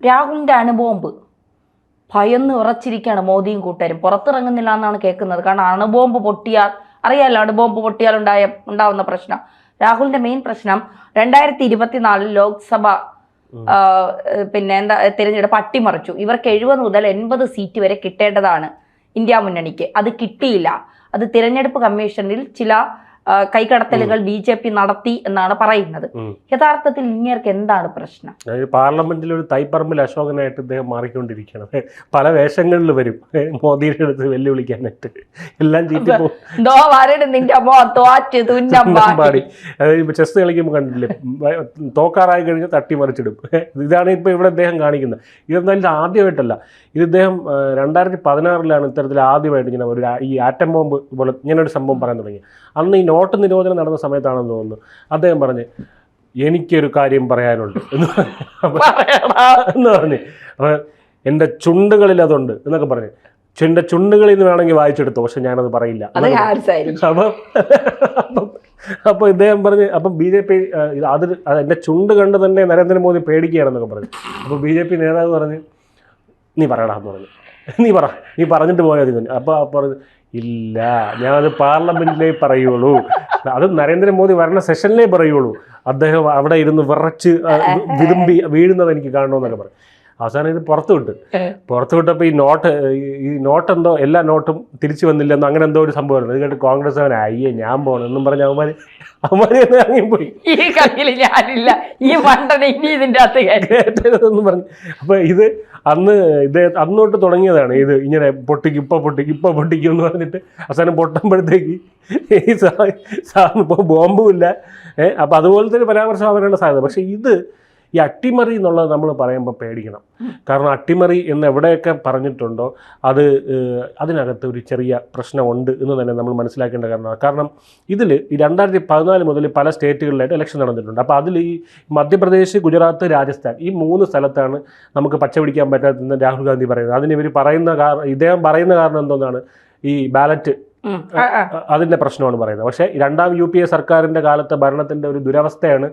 രാഹുലിൻ്റെ അണുബോംബ് ഭയന്ന് ഉറച്ചിരിക്കുകയാണ് മോദിയും കൂട്ടരും. പുറത്തിറങ്ങുന്നില്ല എന്നാണ് കേൾക്കുന്നത്. കാരണം അണുബോംബ് പൊട്ടിയാൽ അറിയാമല്ലോ, അണുബോംബ് പൊട്ടിയാൽ ഉണ്ടാവുന്ന പ്രശ്നം. രാഹുലിന്റെ മെയിൻ പ്രശ്നം 2024 ലോക്സഭ തിരഞ്ഞെടുപ്പ് അട്ടിമറിച്ചു. ഇവർക്ക് 70 മുതൽ 80 സീറ്റ് വരെ കിട്ടേണ്ടതാണ് ഇന്ത്യ മുന്നണിക്ക്. അത് കിട്ടിയില്ല. അത് തിരഞ്ഞെടുപ്പ് കമ്മീഷനിൽ ചില കൈകടത്തലുകൾ BJP നടത്തി എന്നാണ് പറയുന്നത്. യഥാർത്ഥത്തിൽ ഇങ്ങേർക്ക് എന്താണ് പ്രശ്നം? പാർലമെന്റിൽ ഒരു തൈപ്പറമ്പിൽ അശോകനായിട്ട് ഇദ്ദേഹം മാറിക്കൊണ്ടിരിക്കുകയാണ്. പല വേഷങ്ങളിൽ വരും മോദിയുടെ അടുത്ത് വെല്ലുവിളിക്കാനായിട്ട്. എല്ലാം പാടി ഇപ്പൊ ചെസ് കളിക്കുമ്പോൾ കണ്ടില്ലേ, തോക്കാറായി കഴിഞ്ഞാൽ തട്ടിമറിച്ചിടും. ഇതാണ് ഇപ്പൊ ഇവിടെ അദ്ദേഹം കാണിക്കുന്നത്. ഇതെന്തായാലും ആദ്യമായിട്ടല്ല. ഇത് ഇദ്ദേഹം 2016 ഇത്തരത്തിൽ ആദ്യമായിട്ട് ഇങ്ങനെ ഒരു ഈ ആറ്റം ബോംബ് പോലെ ഇങ്ങനെ ഒരു സംഭവം പറയാൻ തുടങ്ങി. അന്ന് ഈ നോട്ട് നിരോധനം നടന്ന സമയത്താണെന്ന് തോന്നുന്നു. അദ്ദേഹം പറഞ്ഞ് എനിക്കൊരു കാര്യം പറയാനുണ്ട് എന്ന് പറഞ്ഞ്, എൻ്റെ ചുണ്ടുകളിൽ അതുണ്ട് എന്നൊക്കെ പറഞ്ഞ്, എൻ്റെ ചുണ്ടുകളിൽ നിന്ന് വേണമെങ്കിൽ വായിച്ചെടുത്തോ, പക്ഷെ ഞാനത് പറയില്ല. അപ്പോൾ ഇദ്ദേഹം പറഞ്ഞ്, അപ്പം BJP അത് എൻ്റെ ചുണ്ട് കണ്ട് തന്നെ നരേന്ദ്രമോദി പേടിക്കുകയാണെന്നൊക്കെ പറഞ്ഞു. അപ്പോൾ BJP നേതാവ് പറഞ്ഞ് നീ പറയടാന്ന് പറഞ്ഞു. നീ പറഞ്ഞിട്ട് പോയാൽ മതി. അപ്പോൾ പറഞ്ഞു ഇല്ല, ഞാനത് പാർലമെന്റിലേ പറയുള്ളൂ, അത് നരേന്ദ്രമോദി വരണ സെഷനിലേ പറയുള്ളൂ, അദ്ദേഹം അവിടെ ഇരുന്ന് വിറച്ച് വിരുമ്പി വീഴുന്നത് എനിക്ക് കാണണമെന്നൊക്കെ പറഞ്ഞു. അവസാനം ഇത് പുറത്തു വിട്ടപ്പോൾ ഈ നോട്ട് എന്തോ എല്ലാ നോട്ടും തിരിച്ചു വന്നില്ലെന്നോ അങ്ങനെ എന്തോ ഒരു സംഭവമായിരുന്നു. ഇത് കേട്ട് കോൺഗ്രസ് അവൻ അയ്യേ ഞാൻ പോകണം എന്നും പറഞ്ഞ് അവന്മാര് ഇറങ്ങിപ്പോയി. പറഞ്ഞു. അപ്പൊ ഇത് അന്നോട്ട് തുടങ്ങിയതാണ്. ഇത് ഇങ്ങനെ പൊട്ടിക്കും എന്ന് പറഞ്ഞിട്ട് അവസാനം പൊട്ടുമ്പോഴത്തേക്ക് ഇപ്പോൾ ബോംബും ഇല്ല. അപ്പം അതുപോലത്തെ ഒരു പരാമർശം അവരാണ് സാധ്യത. പക്ഷേ ഈ അട്ടിമറി എന്നുള്ളത് നമ്മൾ പറയുമ്പോൾ പേടിക്കണം. കാരണം അട്ടിമറി എന്ന് എവിടെയൊക്കെ പറഞ്ഞിട്ടുണ്ടോ അതിനകത്ത് ഒരു ചെറിയ പ്രശ്നമുണ്ട് എന്ന് തന്നെ നമ്മൾ മനസ്സിലാക്കേണ്ട കാരണമാണ്. കാരണം ഇതിൽ ഈ 2014 മുതൽ പല സ്റ്റേറ്റുകളിലായിട്ട് ഇലക്ഷൻ നടന്നിട്ടുണ്ട്. അപ്പോൾ അതിൽ ഈ മധ്യപ്രദേശ്, ഗുജറാത്ത്, രാജസ്ഥാൻ ഈ 3 സ്ഥലത്താണ് നമുക്ക് പച്ച പിടിക്കാൻ പറ്റാത്തതെന്ന് രാഹുൽ ഗാന്ധി പറയുന്നത്. അതിന് ഇദ്ദേഹം പറയുന്ന കാരണം എന്തോന്നാണ്, ഈ ബാലറ്റ് അതിൻ്റെ പ്രശ്നമാണ് പറയുന്നത്. പക്ഷേ 2ാം UPA സർക്കാരിൻ്റെ കാലത്തെ ഭരണത്തിൻ്റെ ഒരു ദുരവസ്ഥയാണ്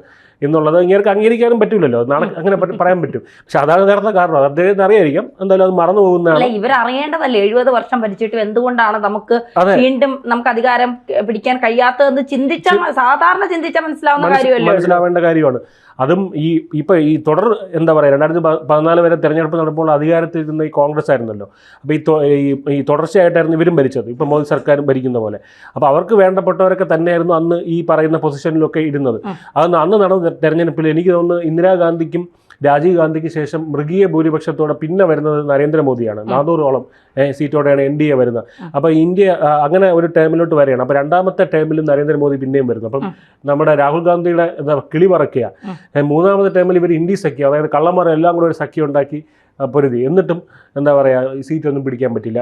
എന്നുള്ളത് ഇങ്ങനെ അംഗീകരിക്കാനും പറ്റില്ലല്ലോ. നാളെ അങ്ങനെ പറയാൻ പറ്റും. പക്ഷെ അതാണ് നേരത്തെ കാരണം. അത് അദ്ദേഹത്തിന് അറിയായിരിക്കും. എന്തായാലും അത് മറന്നു പോകുന്നതാണ്. ഇവർ അറിയേണ്ടതല്ലേ 70 വർഷം ഭരിച്ചിട്ട് എന്തുകൊണ്ടാണ് നമുക്ക് വീണ്ടും അധികാരം പിടിക്കാൻ കഴിയാത്തതെന്ന് സാധാരണ ചിന്തിച്ചാൽ മനസ്സിലാവേണ്ട കാര്യമാണ്. അതും ഈ തുടർ എന്താ പറയുക 2014 വരെ തെരഞ്ഞെടുപ്പ് നടക്കുമ്പോൾ അധികാരത്തിൽ ഇരുന്ന ഈ കോൺഗ്രസ് ആയിരുന്നല്ലോ. അപ്പോൾ ഈ തുടർച്ചയായിട്ടായിരുന്നു ഇവരും ഭരിച്ചത്, ഇപ്പം മോദി സർക്കാരും ഭരിക്കുന്ന പോലെ. അപ്പോൾ അവർക്ക് വേണ്ടപ്പെട്ടവരൊക്കെ തന്നെയായിരുന്നു അന്ന് ഈ പറയുന്ന പൊസിഷനിലൊക്കെ ഇരുന്നത്. അന്ന് നടന്ന തെരഞ്ഞെടുപ്പിൽ എനിക്ക് തോന്നുന്നു ഇന്ദിരാഗാന്ധിക്കും രാജീവ് ഗാന്ധിക്ക് ശേഷം മൃഗീയ ഭൂരിപക്ഷത്തോടെ പിന്നെ വരുന്നത് നരേന്ദ്രമോദിയാണ്. 400ഓളം സീറ്റോടെയാണ് NDA വരുന്നത്. അപ്പോൾ ഇന്ത്യ അങ്ങനെ ഒരു ടേമിലോട്ട് വരികയാണ്. അപ്പോൾ 2ാമത്തെ ടേമിലും നരേന്ദ്രമോദി പിന്നെയും വരുന്നു. അപ്പം നമ്മുടെ രാഹുൽ ഗാന്ധിയുടെ കിളി പറക്കുക. 3ാമത്തെ ടേമിൽ ഇവർ ഇന്ത്യ സഖ്യം, അതായത് കള്ളന്മാർ എല്ലാം കൂടെ ഒരു സഖ്യം ഉണ്ടാക്കി പൊരുതി. എന്നിട്ടും എന്താ പറയുക, സീറ്റൊന്നും പിടിക്കാൻ പറ്റില്ല,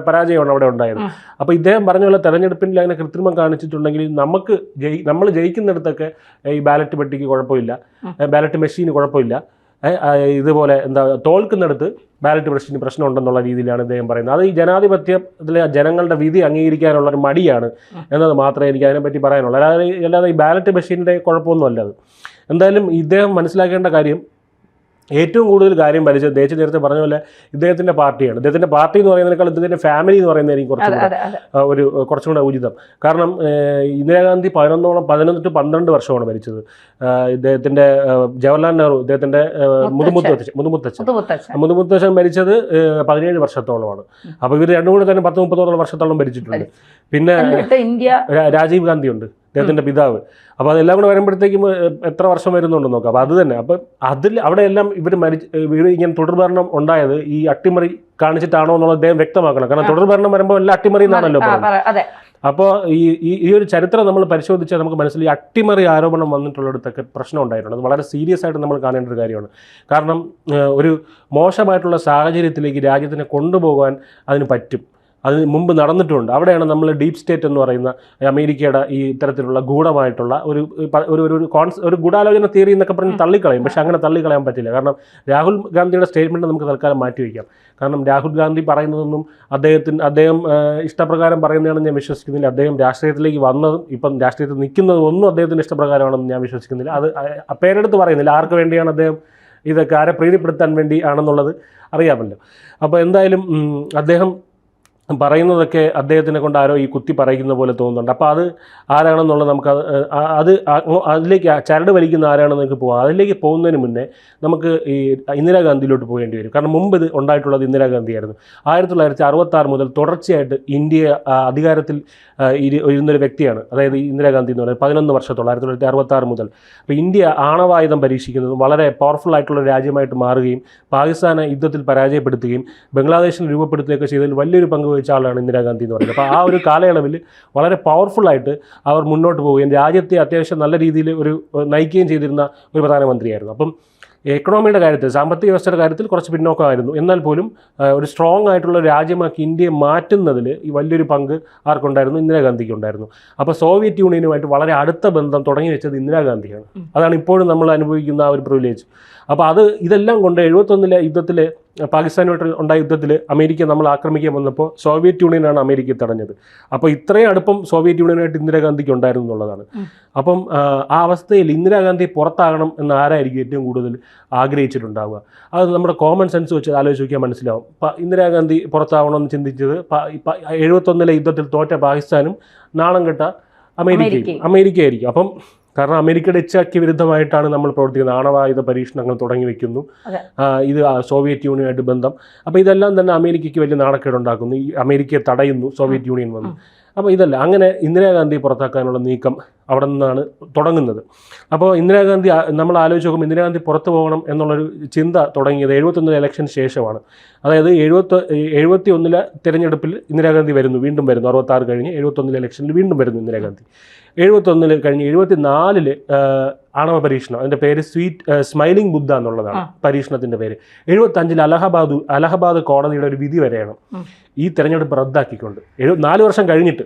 പരാജയമാണ് അവിടെ ഉണ്ടായത്. അപ്പോൾ ഇദ്ദേഹം പറഞ്ഞ പോലെ തെരഞ്ഞെടുപ്പിൽ അങ്ങനെ കൃത്രിമം കാണിച്ചിട്ടുണ്ടെങ്കിൽ നമ്മൾ ജയിക്കുന്നിടത്തൊക്കെ ഈ ബാലറ്റ് പെട്ടിക്ക് കുഴപ്പമില്ല, ബാലറ്റ് മെഷീന് കുഴപ്പമില്ല, ഇതുപോലെ തോൽക്കുന്നിടത്ത് ബാലറ്റ് മെഷീന് പ്രശ്നമുണ്ടെന്നുള്ള രീതിയിലാണ് ഇദ്ദേഹം പറയുന്നത്. അത് ഈ ജനാധിപത്യത്തിലെ ജനങ്ങളുടെ വിധി അംഗീകരിക്കാനുള്ള ഒരു മടിയാണ് എന്നത് മാത്രമേ എനിക്ക് അതിനെപ്പറ്റി പറയാനുള്ളൂ. അല്ലാതെ ഈ ബാലറ്റ് മെഷീൻ്റെ കുഴപ്പമൊന്നും അല്ല അത്. എന്തായാലും ഇദ്ദേഹം മനസ്സിലാക്കേണ്ട കാര്യം, ഏറ്റവും കൂടുതൽ കാര്യം ഭരിച്ചത് ദേശീയ നേരത്തെ പറഞ്ഞ പോലെ ഇദ്ദേഹത്തിൻ്റെ പാർട്ടിയാണ്. ഇദ്ദേഹത്തിൻ്റെ പാർട്ടി എന്ന് പറയുന്നതിനേക്കാൾ ഇദ്ദേഹത്തിൻ്റെ ഫാമിലി എന്ന് പറയുന്നതായിരിക്കും കുറച്ചും കൂടെ ഉചിതം. കാരണം ഇന്ദിരാഗാന്ധി 11 to 12 വർഷമാണ് ഭരിച്ചത്. ഇദ്ദേഹത്തിൻ്റെ ജവഹർലാൽ നെഹ്റു, ഇദ്ദേഹത്തിൻ്റെ മുതുമുത്തച്ഛൻ ഭരിച്ചത് 17 വർഷത്തോളമാണ്. അപ്പോൾ ഇവർ രണ്ടും കൂടെ തന്നെ 10-30 വർഷത്തോളം ഭരിച്ചിട്ടുണ്ട്. പിന്നെ രാജീവ് ഗാന്ധി ഉണ്ട്, അദ്ദേഹത്തിൻ്റെ പിതാവ്. അപ്പോൾ അതെല്ലാം കൂടെ വരുമ്പോഴത്തേക്കും എത്ര വർഷം വരുന്നുണ്ടെന്ന് നോക്കാം. അപ്പോൾ അത് തന്നെ അപ്പം അവിടെയെല്ലാം ഇവർ ഇങ്ങനെ തുടർഭരണം ഉണ്ടായത് ഈ അട്ടിമറി കാണിച്ചിട്ടാണോ എന്നുള്ളത് അദ്ദേഹം വ്യക്തമാക്കണം. കാരണം തുടർഭരണം വരുമ്പോൾ എല്ലാം അട്ടിമറി എന്നാണല്ലോ പറയുന്നത്. അപ്പോൾ ഈ ഒരു ചരിത്രം നമ്മൾ പരിശോധിച്ചാൽ നമുക്ക് മനസ്സിലായി അട്ടിമറി ആരോപണം വന്നിട്ടുള്ളിടത്തൊക്കെ പ്രശ്നം ഉണ്ടായിട്ടുണ്ട്. അത് വളരെ സീരിയസ് ആയിട്ട് നമ്മൾ കാണേണ്ട ഒരു കാര്യമാണ്. കാരണം ഒരു മോശമായിട്ടുള്ള സാഹചര്യത്തിലേക്ക് രാജ്യത്തിനെ കൊണ്ടുപോകാൻ അതിന് പറ്റും. അതിന് മുമ്പ് നടന്നിട്ടുണ്ട്. അവിടെയാണ് നമ്മൾ ഡീപ് സ്റ്റേറ്റ് എന്ന് പറയുന്ന അമേരിക്കയുടെ ഈ ഇത്തരത്തിലുള്ള ഗൂഢമായിട്ടുള്ള ഒരു ഗൂഢാലോചന തിയറി എന്നൊക്കെ പറഞ്ഞ് തള്ളിക്കളയും. പക്ഷെ അങ്ങനെ തള്ളിക്കളയാൻ പറ്റില്ല. കാരണം രാഹുൽ ഗാന്ധിയുടെ സ്റ്റേറ്റ്മെൻറ്റ് നമുക്ക് തൽക്കാലം മാറ്റിവെക്കാം. കാരണം രാഹുൽ ഗാന്ധി പറയുന്നതൊന്നും അദ്ദേഹം ഇഷ്ടപ്രകാരം പറയുന്നതാണെന്ന് ഞാൻ വിശ്വസിക്കുന്നില്ല. അദ്ദേഹം രാഷ്ട്രീയത്തിലേക്ക് വന്നതും ഇപ്പം രാഷ്ട്രീയത്തിൽ നിൽക്കുന്നതും ഒന്നും അദ്ദേഹത്തിൻ്റെ ഇഷ്ടപ്രകാരമാണെന്ന് ഞാൻ വിശ്വസിക്കുന്നില്ല. അത് പേരെടുത്ത് പറയുന്നില്ല ആർക്ക് വേണ്ടിയാണ് അദ്ദേഹം ഇതൊക്കെ ആരെ പ്രീതിപ്പെടുത്താൻ വേണ്ടി ആണെന്നുള്ളത് അറിയാമല്ലോ. അപ്പോൾ എന്തായാലും അദ്ദേഹം പറയുന്നതൊക്കെ അദ്ദേഹത്തിനെ കൊണ്ട് ആരോ ഈ കുത്തി പറയിക്കുന്ന പോലെ തോന്നുന്നുണ്ട്. അപ്പോൾ അത് ആരാണെന്നുള്ളത് നമുക്ക് അതിലേക്ക് ചരട് വലിക്കുന്ന ആരാണെന്ന് നമുക്ക് പോകാം. അതിലേക്ക് പോകുന്നതിന് മുന്നേ നമുക്ക് ഈ ഇന്ദിരാഗാന്ധിയിലോട്ട് പോകേണ്ടി വരും. കാരണം മുമ്പ് ഇത് ഉണ്ടായിട്ടുള്ളത് ഇന്ദിരാഗാന്ധിയായിരുന്നു. 1966 മുതൽ തുടർച്ചയായിട്ട് ഇന്ത്യ അധികാരത്തിൽ ഇരുന്നൊരു വ്യക്തിയാണ്. അതായത് ഇന്ദിരാഗാന്ധി എന്ന് പറയുന്നത് 11 വർഷത്തോളം 1966 മുതൽ. അപ്പോൾ ഇന്ത്യ ആണവായുധം പരീക്ഷിക്കുന്നതും വളരെ പവർഫുൾ ആയിട്ടുള്ള രാജ്യമായിട്ട് മാറുകയും പാകിസ്ഥാനെ യുദ്ധത്തിൽ പരാജയപ്പെടുത്തുകയും ബംഗ്ലാദേശിനെ രൂപപ്പെടുത്തുകയൊക്കെ ചെയ്തതിൽ വലിയൊരു പങ്ക് വഹിച്ച ആളാണ് ഇന്ദിരാഗാന്ധി എന്ന് പറയുന്നത്. അപ്പോൾ ആ ഒരു കാലയളവിൽ വളരെ പവർഫുള്ളായിട്ട് അവർ മുന്നോട്ട് പോവുകയും രാജ്യത്തെ അത്യാവശ്യം നല്ല രീതിയിൽ നയിക്കുകയും ചെയ്തിരുന്ന ഒരു പ്രധാനമന്ത്രിയായിരുന്നു. അപ്പം എക്കണോമിയുടെ കാര്യത്തിൽ, സാമ്പത്തിക വ്യവസ്ഥയുടെ കാര്യത്തിൽ കുറച്ച് പിന്നോക്കമായിരുന്നു. എന്നാൽ പോലും ഒരു സ്ട്രോങ് ആയിട്ടുള്ള രാജ്യമാക്കി ഇന്ത്യയെ മാറ്റുന്നതിൽ ഈ വലിയൊരു പങ്ക് ആർക്കുണ്ടായിരുന്നു? ഇന്ദിരാഗാന്ധിക്ക് ഉണ്ടായിരുന്നു. അപ്പോൾ സോവിയറ്റ് യൂണിയനുമായിട്ട് വളരെ അടുത്ത ബന്ധം തുടങ്ങി വെച്ചത് ഇന്ദിരാഗാന്ധിയാണ്. അതാണ് ഇപ്പോഴും നമ്മൾ അനുഭവിക്കുന്ന ആ ഒരു പ്രിവിലേജ്. അപ്പോൾ ഇതെല്ലാം കൊണ്ട് 71 യുദ്ധത്തിൽ, പാകിസ്ഥാനുമായിട്ട് ഉണ്ടായ യുദ്ധത്തിൽ അമേരിക്ക നമ്മൾ ആക്രമിക്കാൻ വന്നപ്പോൾ സോവിയറ്റ് യൂണിയനാണ് അമേരിക്കയെ തടഞ്ഞത്. അപ്പോൾ ഇത്രയും അടുപ്പം സോവിയറ്റ് യൂണിയനായിട്ട് ഇന്ദിരാഗാന്ധിക്ക് ഉണ്ടായിരുന്നു എന്നുള്ളതാണ്. അപ്പം ആ അവസ്ഥയിൽ ഇന്ദിരാഗാന്ധി പുറത്താകണം എന്ന് ആരായിരിക്കും ഏറ്റവും കൂടുതൽ ആഗ്രഹിച്ചിട്ടുണ്ടാവുക? അത് നമ്മുടെ കോമൺ സെൻസ് വെച്ച് ആലോചിച്ച് നോക്കിയാൽ മനസ്സിലാവും. ഇന്ദിരാഗാന്ധി പുറത്താവണമെന്ന് ചിന്തിച്ചത് 71 യുദ്ധത്തിൽ തോറ്റ പാകിസ്ഥാനും നാണം കെട്ട അമേരിക്കയായിരിക്കും. അപ്പം കാരണം അമേരിക്കയുടെ ഇച്ഛയ്ക്ക് വിരുദ്ധമായിട്ടാണ് നമ്മൾ പ്രവർത്തിക്കുന്നത്. ആണവായുധ പരീക്ഷണങ്ങൾ തുടങ്ങി വെക്കുന്നു, ഇത് സോവിയറ്റ് യൂണിയനായിട്ട് ബന്ധം. അപ്പോൾ ഇതെല്ലാം തന്നെ അമേരിക്കയ്ക്ക് വലിയ നാണക്കേടുണ്ടാക്കുന്നു. ഈ അമേരിക്കയെ തടയുന്നു സോവിയറ്റ് യൂണിയൻ വന്ന്. അപ്പോൾ ഇതല്ല, അങ്ങനെ ഇന്ദിരാഗാന്ധിയെ പുറത്താക്കാനുള്ള നീക്കം അവിടെ നിന്നാണ് തുടങ്ങുന്നത്. അപ്പോൾ ഇന്ദിരാഗാന്ധി, നമ്മൾ ആലോചിച്ച് നോക്കുമ്പോൾ ഇന്ദിരാഗാന്ധി പുറത്തു പോകണം എന്നുള്ളൊരു ചിന്ത തുടങ്ങിയത് 71 ഇലക്ഷന് ശേഷമാണ്. അതായത് 71 തിരഞ്ഞെടുപ്പിൽ ഇന്ദിരാഗാന്ധി വരുന്നു, വീണ്ടും വരുന്നു. 66 കഴിഞ്ഞ് 71 ഇലക്ഷനിൽ വീണ്ടും വരുന്നു ഇന്ദിരാഗാന്ധി. 71 കഴിഞ്ഞ് 74 ആണവ പരീക്ഷണം, അതിൻ്റെ പേര് സ്മൈലിംഗ് ബുദ്ധ എന്നുള്ളതാണ് പരീക്ഷണത്തിൻ്റെ പേര്. 75 അലഹബാദ് കോടതിയുടെ ഒരു വിധി വരെയാണ് ഈ തെരഞ്ഞെടുപ്പ് റദ്ദാക്കിക്കൊണ്ട്, 4 വർഷം കഴിഞ്ഞിട്ട്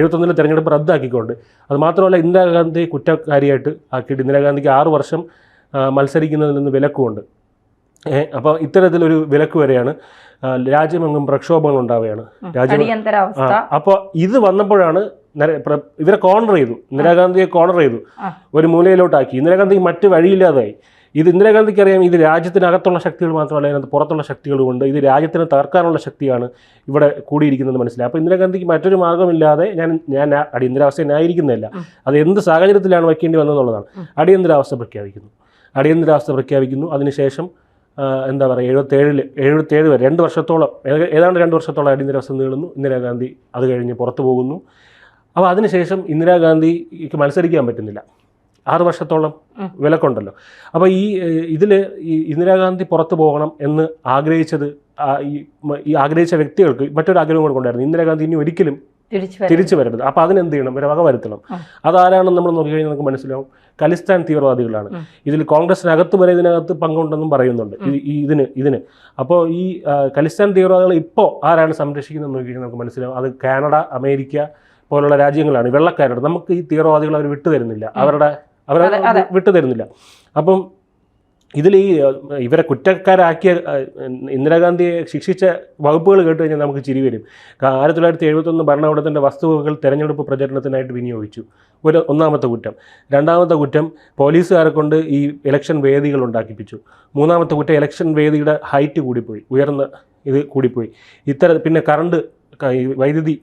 71 തെരഞ്ഞെടുപ്പ് റദ്ദാക്കിക്കൊണ്ട്. അത് മാത്രമല്ല, ഇന്ദിരാഗാന്ധി കുറ്റക്കാരിയായിട്ട് ആക്കിയിട്ട് ഇന്ദിരാഗാന്ധിക്ക് 6 വർഷം മത്സരിക്കുന്നതിൽ നിന്ന് വിലക്കുമുണ്ട്. അപ്പോൾ ഇത്തരത്തിലൊരു വിലക്ക് വരെയാണ്. രാജ്യമെങ്ങും പ്രക്ഷോഭങ്ങൾ ഉണ്ടാവുകയാണ്. അപ്പോൾ ഇത് വന്നപ്പോഴാണ് ഇവരെ കോർണർ ചെയ്തു, ഇന്ദിരാഗാന്ധിയെ കോർണർ ചെയ്തു, ഒരു മൂലയിലോട്ടാക്കി. ഇന്ദിരാഗാന്ധിക്ക് മറ്റ് വഴിയില്ലാതായി. ഇത് ഇന്ദിരാഗാന്ധിക്ക് അറിയാം, ഇത് രാജ്യത്തിനകത്തുള്ള ശക്തികൾ മാത്രമല്ല, അതിനകത്ത് പുറത്തുള്ള ശക്തികളുമുണ്ട്. ഇത് രാജ്യത്തിനെ തകർക്കാനുള്ള ശക്തിയാണ് ഇവിടെ കൂടിയിരിക്കുന്നത് മനസ്സിലായി. അപ്പോൾ ഇന്ദിരാഗാന്ധിക്ക് മറ്റൊരു മാർഗ്ഗമില്ലാതെ ഞാൻ അടിയന്തരാവസ്ഥ ന്യായീകരിക്കുന്നില്ല, അത് എന്ത് സാഹചര്യത്തിലാണ് വയ്ക്കേണ്ടി വന്നതെന്നുള്ളതാണ്. അടിയന്തരാവസ്ഥ പ്രഖ്യാപിക്കുന്നു. അതിനുശേഷം എന്താ പറയുക, 77 വരെ 2 വർഷത്തോളം, ഏതാണ്ട് 2 വർഷത്തോളം അടിയന്തരാവസ്ഥ നീളുന്നു. ഇന്ദിരാഗാന്ധി അത് കഴിഞ്ഞ് പുറത്തു പോകുന്നു. അപ്പോൾ അതിനുശേഷം ഇന്ദിരാഗാന്ധിക്ക് മത്സരിക്കാൻ പറ്റുന്നില്ല. 6 വർഷത്തോളം വിലക്കുണ്ടല്ലോ. അപ്പോൾ ഇതിൽ ഇന്ദിരാഗാന്ധി പുറത്തു പോകണം എന്ന് ആഗ്രഹിച്ചത്, ഈ ആഗ്രഹിച്ച വ്യക്തികൾക്ക് മറ്റൊരു ആഗ്രഹം കൂടെ ഉണ്ടായിരുന്നു. ഇന്ദിരാഗാന്ധി ഇനി ഒരിക്കലും തിരിച്ചു വരരുത്. അപ്പോൾ അതിനെന്ത് ചെയ്യണം? വക വരുത്തണം. അതാരാണെന്ന് നമ്മൾ നോക്കിക്കഴിഞ്ഞാൽ നമുക്ക് മനസ്സിലാവും, ഖലിസ്ഥാൻ തീവ്രവാദികളാണ്. ഇതിൽ കോൺഗ്രസിനകത്ത് വരെ ഇതിനകത്ത് പങ്കുണ്ടെന്നും പറയുന്നുണ്ട് ഇതിന്. അപ്പോൾ ഈ ഖലിസ്ഥാൻ തീവ്രവാദികൾ ഇപ്പോൾ ആരാണ് സംരക്ഷിക്കുന്നതെന്ന് നോക്കിക്കഴിഞ്ഞാൽ നമുക്ക് മനസ്സിലാവും, അത് കാനഡ, അമേരിക്ക പോലുള്ള രാജ്യങ്ങളാണ്. വെള്ളക്കാരുടെ നമുക്ക് ഈ തീവ്രവാദികൾ അവർ വിട്ടുതരുന്നില്ല, അവരെ വിട്ടുതരുന്നില്ല. അപ്പം ഇതിൽ ഇവരെ കുറ്റക്കാരാക്കിയ ഇന്ദിരാഗാന്ധിയെ ശിക്ഷിച്ച വകുപ്പുകൾ കേട്ട് കഴിഞ്ഞാൽ നമുക്ക് ചിരി വരും. 1971 ഭരണകൂടത്തിൻ്റെ വസ്തുവകകൾ തെരഞ്ഞെടുപ്പ് പ്രചരണത്തിനായിട്ട് വിനിയോഗിച്ചു, ഒന്നാമത്തെ കുറ്റം. രണ്ടാമത്തെ കുറ്റം, പോലീസുകാരെ കൊണ്ട് ഈ ഇലക്ഷൻ വേദികൾ ഉണ്ടാക്കിപ്പിച്ചു. മൂന്നാമത്തെ കുറ്റം, ഇലക്ഷൻ വേദിയുടെ ഹൈറ്റ് കൂടിപ്പോയി, ഉയർന്ന ഇത് കൂടിപ്പോയി. പിന്നെ വൈദ്യുതി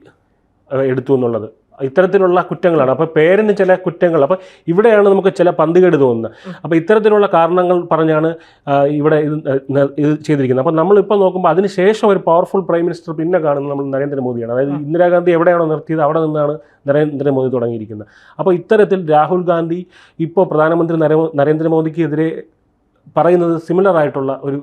എടുത്തു എന്നുള്ളത്. ഇത്തരത്തിലുള്ള കുറ്റങ്ങളാണ്. അപ്പോൾ പേരിന് ചില കുറ്റങ്ങൾ, അപ്പോൾ ഇവിടെയാണ് നമുക്ക് ചില പന്തികേട് തോന്നുന്നത്. അപ്പോൾ ഇത്തരത്തിലുള്ള കാരണങ്ങൾ പറഞ്ഞാണ് ഇവിടെ ഇത് ചെയ്തിരിക്കുന്നത്. അപ്പോൾ നമ്മളിപ്പോൾ നോക്കുമ്പോൾ അതിനുശേഷം ഒരു പവർഫുൾ പ്രൈം മിനിസ്റ്റർ പിന്നെ കാണുന്നത് നമ്മൾ നരേന്ദ്രമോദിയാണ്. അതായത് ഇന്ദിരാഗാന്ധി എവിടെയാണോ നിർത്തിയത് അവിടെ നിന്നാണ് നരേന്ദ്രമോദി തുടങ്ങിയിരിക്കുന്നത്. അപ്പോൾ ഇത്തരത്തിൽ രാഹുൽ ഗാന്ധി ഇപ്പോൾ പ്രധാനമന്ത്രി നരേന്ദ്രമോദിക്കെതിരെ പറയുന്നത് സിമിലർ ആയിട്ടുള്ള ഒരു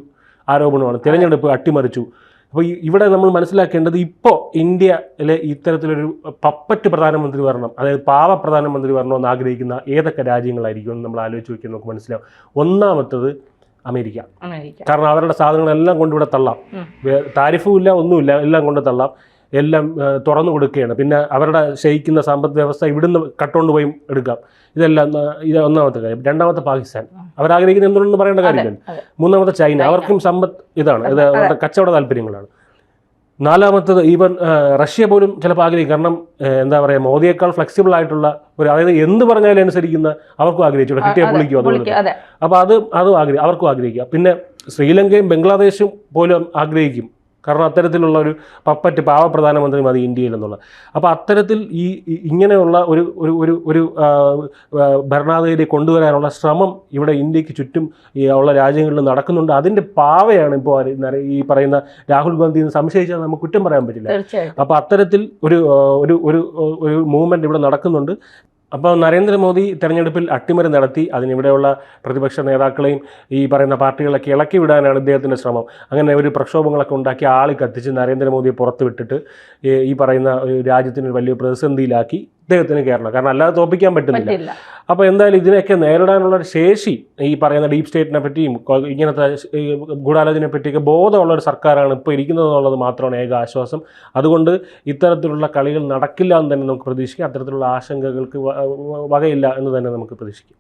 ആരോപണമാണ്, തിരഞ്ഞെടുപ്പ് അട്ടിമറിച്ചു. അപ്പോൾ ഇവിടെ നമ്മൾ മനസ്സിലാക്കേണ്ടത്, ഇപ്പോൾ ഇന്ത്യയിലെ ഇത്തരത്തിലൊരു പപ്പറ്റ് പ്രധാനമന്ത്രി വരണം, അതായത് പാവ പ്രധാനമന്ത്രി വരണമെന്ന് ആഗ്രഹിക്കുന്ന ഏതൊക്കെ രാജ്യങ്ങളായിരിക്കും എന്ന് നമ്മൾ ആലോചിച്ച് നോക്കിയാൽ നമുക്ക് മനസ്സിലാവും. ഒന്നാമത്തത് അമേരിക്ക. കാരണം അവരുടെ സാധനങ്ങളെല്ലാം കൊണ്ടിവിടെ തള്ളാം, താരിഫും ഇല്ല, ഒന്നുമില്ല, എല്ലാം കൊണ്ട് തള്ളാം, എല്ലാം തുറന്നു കൊടുക്കുകയാണ്. പിന്നെ അവരുടെ ക്ഷയിക്കുന്ന സമ്പദ് വ്യവസ്ഥ ഇവിടുന്ന് കട്ടുകൊണ്ട് പോയി എടുക്കാം. ഇത് ഒന്നാമത്തെ കാര്യം. രണ്ടാമത്തെ പാകിസ്ഥാൻ, അവരാഗ്രഹിക്കുന്ന എന്തുകൊണ്ടെന്ന് പറയേണ്ട കാര്യമില്ല. മൂന്നാമത്തെ ചൈന, അവർക്കും സമ്പത്ത് ഇതാണ്, ഇത് അവരുടെ കച്ചവട താല്പര്യങ്ങളാണ്. നാലാമത്തത് ഈവൻ റഷ്യ പോലും ചിലപ്പോൾ ആഗ്രഹിക്കും. കാരണം എന്താ പറയുക, മോദിയേക്കാൾ ഫ്ലെക്സിബിൾ ആയിട്ടുള്ള ഒരു, അതായത് എന്ത് പറഞ്ഞാലും അനുസരിക്കുന്ന അവർക്കും ആഗ്രഹിച്ചു, കിട്ടിയ പൊളിക്കും. അതുകൊണ്ട് അപ്പോൾ അതും അവർക്കും ആഗ്രഹിക്കുക. പിന്നെ ശ്രീലങ്കയും ബംഗ്ലാദേശും പോലും ആഗ്രഹിക്കും. കാരണം അത്തരത്തിലുള്ള ഒരു പപ്പറ്റ് പാവ പ്രധാനമന്ത്രി മതി ഇന്ത്യയിൽ എന്നുള്ളത്. അപ്പോൾ അത്തരത്തിൽ ഇങ്ങനെയുള്ള ഒരു ഭരണാധികാരിയെ കൊണ്ടുവരാനുള്ള ശ്രമം ഇവിടെ ഇന്ത്യക്ക് ചുറ്റും ഉള്ള രാജ്യങ്ങളിൽ നടക്കുന്നുണ്ട്. അതിൻ്റെ പാവയാണ് ഇപ്പോൾ ഈ പറയുന്ന രാഹുൽ ഗാന്ധി എന്ന് സംശയിച്ചാൽ നമുക്ക് കുറ്റം പറയാൻ പറ്റില്ല. അപ്പോൾ അത്തരത്തിൽ ഒരു മൂവ്മെൻറ്റ് ഇവിടെ നടക്കുന്നുണ്ട്. അപ്പോൾ നരേന്ദ്രമോദി തെരഞ്ഞെടുപ്പിൽ അട്ടിമറി നടത്തി അതിനിവിടെയുള്ള പ്രതിപക്ഷ നേതാക്കളെയും ഈ പറയുന്ന പാർട്ടികളൊക്കെ ഇളക്കി വിടാനാണ് ഇദ്ദേഹത്തിൻ്റെ ശ്രമം. അങ്ങനെ ഒരു പ്രക്ഷോഭങ്ങളൊക്കെ ഉണ്ടാക്കി ആളി കത്തിച്ച് നരേന്ദ്രമോദിയെ പുറത്ത് വിട്ടിട്ട് ഈ പറയുന്ന രാജ്യത്തിന് വലിയ പ്രതിസന്ധിയിലാക്കി ഇദ്ദേഹത്തിന് കയറണം. കാരണം അല്ലാതെ തോൽപ്പിക്കാൻ പറ്റുന്നില്ല. അപ്പോൾ എന്തായാലും ഇതിനെയൊക്കെ നേരിടാനുള്ള ഒരു ശേഷി ഈ പറയുന്ന ഡീപ് സ്റ്റേറ്റിനെ പറ്റിയും ഇങ്ങനത്തെ ഗൂഢാലോചനയെ പറ്റിയൊക്കെ ബോധമുള്ള ഒരു സർക്കാരാണ് ഇപ്പോൾ ഇരിക്കുന്നത് എന്നുള്ളത് മാത്രമാണ് ഏക ആശ്വാസം. അതുകൊണ്ട് ഇത്തരത്തിലുള്ള കളികൾ നടക്കില്ല എന്ന് തന്നെ നമുക്ക് പ്രതീക്ഷിക്കാം. അത്തരത്തിലുള്ള ആശങ്കകൾക്ക് വകയില്ല എന്ന് തന്നെ നമുക്ക് പ്രതീക്ഷിക്കാം.